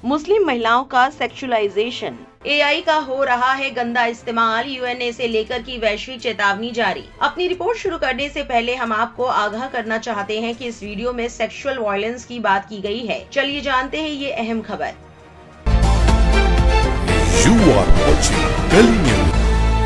मुस्लिम महिलाओं का sexualisation, AI का हो रहा है गंदा इस्तेमाल, यूएनए से लेकर की वैश्विक चेतावनी जारी। अपनी रिपोर्ट शुरू करने से पहले हम आपको आगाह करना चाहते हैं कि इस वीडियो में सेक्सुअल वायलेंस की बात की गई है। चलिए जानते हैं ये अहम खबर।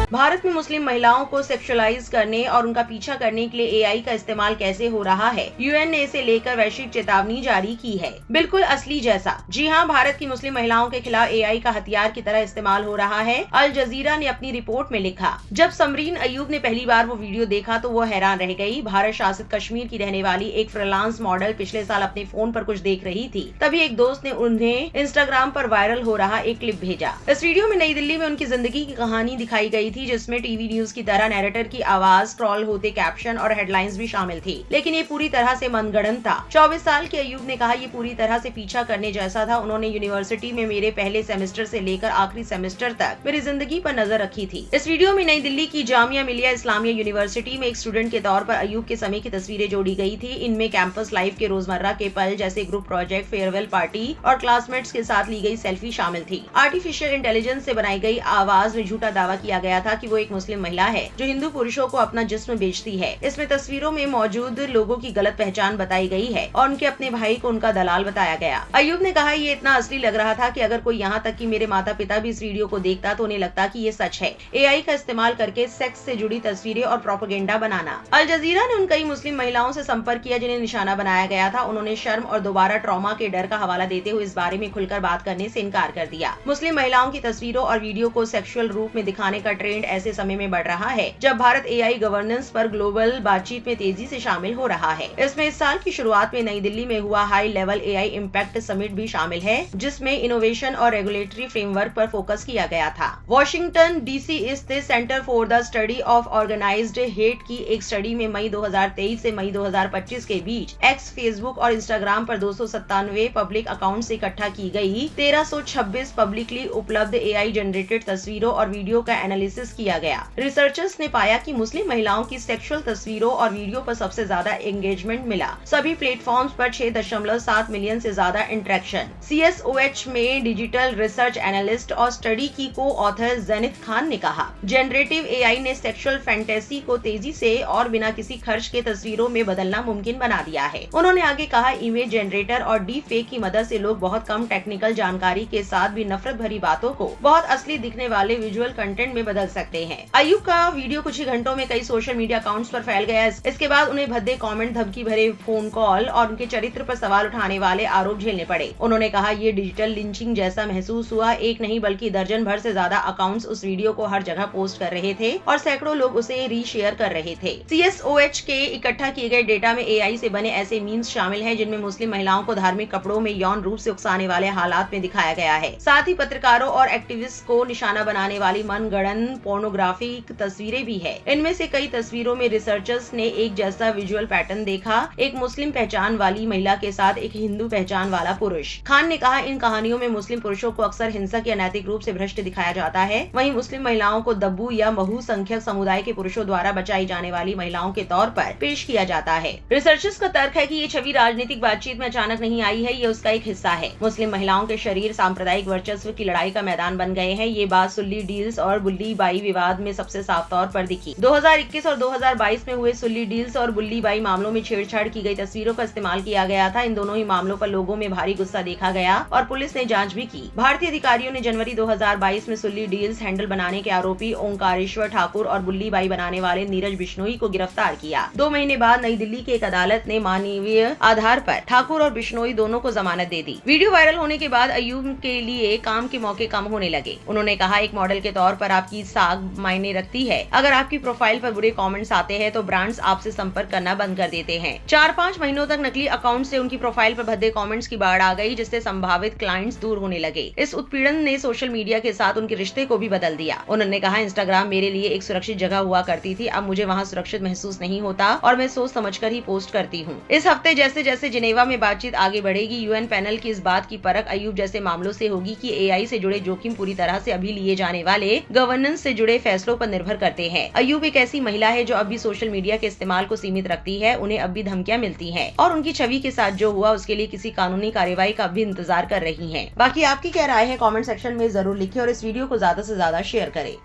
भारत में मुस्लिम महिलाओं को सेक्सुअलाइज करने और उनका पीछा करने के लिए एआई का इस्तेमाल कैसे हो रहा है, यूएनए से लेकर वैश्विक चेतावनी जारी की है। बिल्कुल असली जैसा। जी हां, भारत की मुस्लिम महिलाओं के खिलाफ एआई का हथियार की तरह इस्तेमाल हो रहा है। अल जजीरा ने अपनी रिपोर्ट में लिखा, जब समरीन अयूब ने पहली बार वो वीडियो देखा तो वो हैरान रह गई। भारत शासित कश्मीर की रहने वाली एक फ्रीलांस मॉडल पिछले साल अपने फोन पर कुछ देख रही थी, तभी एक दोस्त ने उन्हें इंस्टाग्राम पर वायरल हो रहा एक क्लिप भेजा। इस वीडियो में नई दिल्ली में उनकी जिंदगी की कहानी दिखाई गई थी, जिसमें टीवी न्यूज की तरह नैरेटर की आवाज, स्क्रॉल होते कैप्शन और हेडलाइंस भी शामिल थी, लेकिन ये पूरी तरह से मनगढ़ंत था। 24 साल के अयूब ने कहा, ये पूरी तरह से पीछा करने जैसा था। उन्होंने यूनिवर्सिटी में मेरे पहले सेमेस्टर से लेकर आखिरी सेमेस्टर तक मेरी जिंदगी पर नजर रखी थी। इस वीडियो में नई दिल्ली की जामिया मिलिया इस्लामिया यूनिवर्सिटी में एक स्टूडेंट के तौर पर अयूब के समय की तस्वीरें जोड़ी गई थी। इनमें कैंपस लाइफ के रोजमर्रा के पल जैसे ग्रुप प्रोजेक्ट, फेयरवेल पार्टी और क्लासमेट्स के साथ ली गई सेल्फी शामिल थी। आर्टिफिशियल इंटेलिजेंस से बनाई गई आवाज में झूठा दावा किया गया था कि वो एक मुस्लिम महिला है जो हिंदू पुरुषों को अपना जिस्म बेचती है। इसमें तस्वीरों में मौजूद लोगों की गलत पहचान बताई गई है और उनके अपने भाई को उनका दलाल बताया गया। अयूब ने कहा, ये इतना असली लग रहा था कि अगर कोई यहाँ तक कि मेरे माता पिता भी इस वीडियो को देखता तो उन्हें लगता कि ये सच है। एआई का इस्तेमाल करके सेक्स से जुड़ी तस्वीरें और प्रोपेगेंडा बनाना। अल जजीरा ने उन कई मुस्लिम महिलाओं से संपर्क किया जिन्हें निशाना बनाया गया था। उन्होंने शर्म और दोबारा ट्रॉमा के डर का हवाला देते हुए इस बारे में खुलकर बात करने से इनकार कर दिया। मुस्लिम महिलाओं की तस्वीरों और वीडियो को सेक्सुअल रूप में दिखाने का ट्रेंड ऐसे समय में बढ़ रहा है जब भारत एआई गवर्नेंस पर ग्लोबल बातचीत में तेजी से शामिल हो रहा है। इसमें इस साल की शुरुआत में नई दिल्ली में हुआ high level AI impact summit भी शामिल है, जिसमें इनोवेशन और रेगुलेटरी फ्रेमवर्क पर फोकस किया गया था। वॉशिंगटन डीसी स्थित centre for the study of organised hate की एक स्टडी में मई 2023 से मई 2025 के बीच एक्स, फेसबुक और इंस्टाग्राम पर 297 पब्लिक अकाउंट से इकट्ठा की गई 1326 पब्लिकली उपलब्ध एआई जनरेटेड तस्वीरों और वीडियो का एनालिसिस किया गया। रिसर्चर्स ने पाया कि मुस्लिम महिलाओं की सेक्सुअल तस्वीरों और वीडियो पर सबसे ज्यादा एंगेजमेंट मिला। सभी प्लेटफॉर्म्स पर 6.7 मिलियन से ज्यादा इंटरेक्शन। CSOH में डिजिटल रिसर्च एनालिस्ट और स्टडी की को ऑथर जैनित खान ने कहा, जनरेटिव एआई ने सेक्सुअल फैंटेसी को तेजी से और बिना किसी खर्च के तस्वीरों में बदलना मुमकिन बना दिया है। उन्होंने आगे कहा, इमेज जनरेटर और डीप फेक की मदद से लोग बहुत कम टेक्निकल जानकारी के साथ भी नफरत भरी बातों को बहुत असली दिखने वाले विजुअल कंटेंट में बदल सकते हैं। अयूब का वीडियो कुछ ही घंटों में कई सोशल मीडिया अकाउंट्स पर फैल गया। इसके बाद उन्हें भद्दे कमेंट, धमकी भरे फोन कॉल और उनके चरित्र पर सवाल उठाने वाले आरोप झेलने पड़े। उन्होंने कहा, ये डिजिटल लिंचिंग जैसा महसूस हुआ। एक नहीं बल्कि दर्जन भर से ज्यादा अकाउंट्स उस वीडियो को हर जगह पोस्ट कर रहे थे और सैकड़ों लोग उसे रीशेयर कर रहे थे। CSOH के इकट्ठा किए गए डेटा में एआई से बने ऐसे मीम्स शामिल हैं जिनमें मुस्लिम महिलाओं को धार्मिक कपड़ों में यौन रूप से उकसाने वाले हालात में दिखाया गया है। साथ ही पत्रकारों और एक्टिविस्ट को निशाना बनाने वाली मनगढ़ंत पोर्नोग्राफिक तस्वीरें भी है। इनमें से कई तस्वीरों में रिसर्चर्स ने एक जैसा विजुअल पैटर्न देखा, एक मुस्लिम पहचान वाली महिला के साथ एक हिंदू पहचान वाला पुरुष। खान ने कहा, इन कहानियों में मुस्लिम पुरुषों को अक्सर हिंसक या नैतिक रूप से भ्रष्ट दिखाया जाता है, वहीं मुस्लिम महिलाओं को दब्बू या बहुसंख्यक समुदाय के पुरुषों द्वारा बचाई जाने वाली महिलाओं के तौर पर पेश किया जाता है। रिसर्चर्स का तर्क है कि ये छवि राजनीतिक बातचीत में अचानक नहीं आई है, ये उसका एक हिस्सा है। मुस्लिम महिलाओं के शरीर सांप्रदायिक वर्चस्व की लड़ाई का मैदान बन गए हैं। ये बात सुल्ली डील्स और बुल्ली बाई विवाद में सबसे साफ तौर पर दिखी। 2021 और 2022 में हुए सुल्ली डील्स और बुल्ली बाई मामलों में छेड़छाड़ की गई तस्वीरों का इस्तेमाल किया गया था। इन दोनों ही मामलों पर लोगों में भारी गुस्सा देखा गया और पुलिस ने जांच भी की। भारतीय अधिकारियों ने जनवरी 2022 में सुल्ली डील्स हैंडल बनाने के आरोपी ओंकारेश्वर ठाकुर और बुल्ली बाई बनाने वाले नीरज बिश्नोई को गिरफ्तार किया। 2 महीने बाद नई दिल्ली की एक अदालत ने मानवीय आधार पर ठाकुर और बिश्नोई दोनों को जमानत दे दी। वीडियो वायरल होने के बाद अयूब के लिए काम के मौके कम होने लगे। उन्होंने कहा, एक मॉडल के तौर पर आपकी साख मायने रखती है। अगर आपकी प्रोफाइल पर बुरे कमेंट्स आते हैं तो ब्रांड्स आपसे संपर्क करना बंद कर देते हैं। 4-5 महीनों तक नकली अकाउंट से उनकी प्रोफाइल पर भद्दे कमेंट्स की बाढ़ आ गई, जिससे संभावित क्लाइंट्स दूर होने लगे। इस उत्पीड़न ने सोशल मीडिया के साथ उनके रिश्ते को भी बदल दिया। उन्होंने कहा, इंस्टाग्राम मेरे लिए एक सुरक्षित जगह हुआ करती थी, अब मुझे वहाँ सुरक्षित महसूस नहीं होता और मैं सोच समझकर ही पोस्ट करती हूँ। इस हफ्ते जैसे जैसे जिनेवा में बातचीत आगे बढ़ेगी, यूएन पैनल की इस बात की परख अयूब जैसे मामलों से होगी कि एआई से जुड़े जोखिम पूरी तरह से अभी लिए जाने वाले गवर्नेंस से जुड़े फैसलों पर निर्भर करते हैं। अयूब एक ऐसी महिला है जो अब भी सोशल मीडिया के इस्तेमाल को सीमित रखती है। उन्हें अब भी धमकियां मिलती हैं और उनकी छवि के साथ जो हुआ उसके लिए किसी कानूनी कार्रवाई का भी इंतजार कर रही हैं। बाकी आपकी क्या राय है कमेंट सेक्शन में जरूर लिखें और इस वीडियो को ज्यादा से ज्यादा शेयर करें।